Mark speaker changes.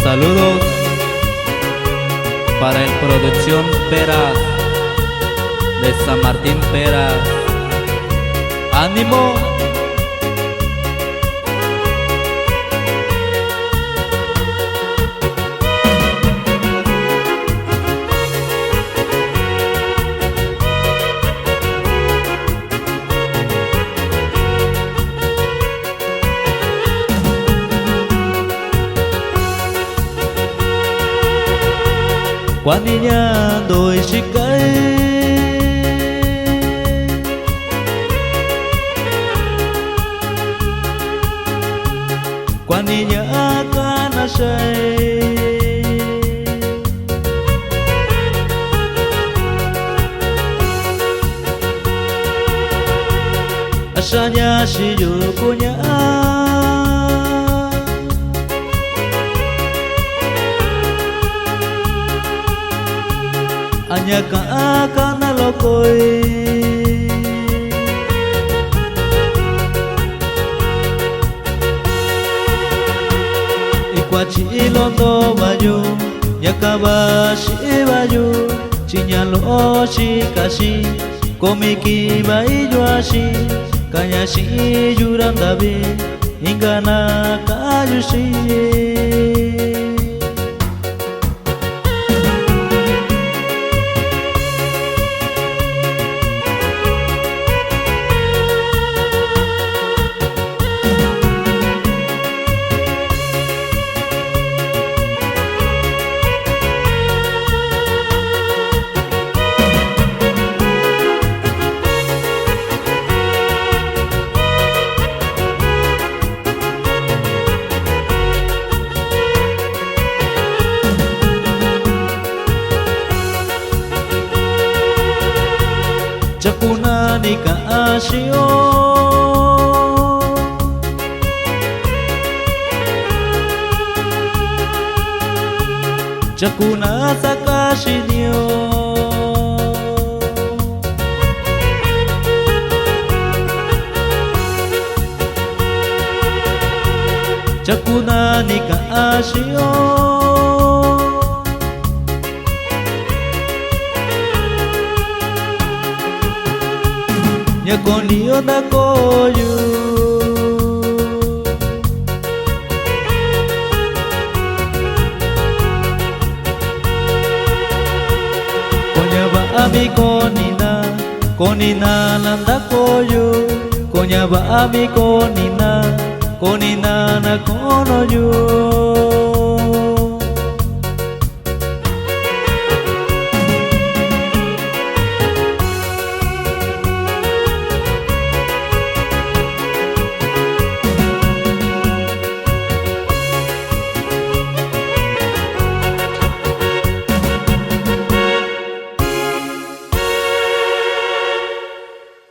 Speaker 1: Saludos para el Producción Peras de San Martín Peras. ¡Ánimo!
Speaker 2: Qua niña đôi chiếc cây qua niña ca na say asanya si yukunya anya ka na lokoi ikwa chi londo bayu nya ka ba shi bayu chinya lo shi kashi komiki bai joashi kanya shi jurandabe ingana kayushi Chakuna ni ka asio Chakuna sakashi nyo Chakuna ni ka asio nya konio na koyu konya ba ami konina nanda koyu konya ba ami konina na kono yu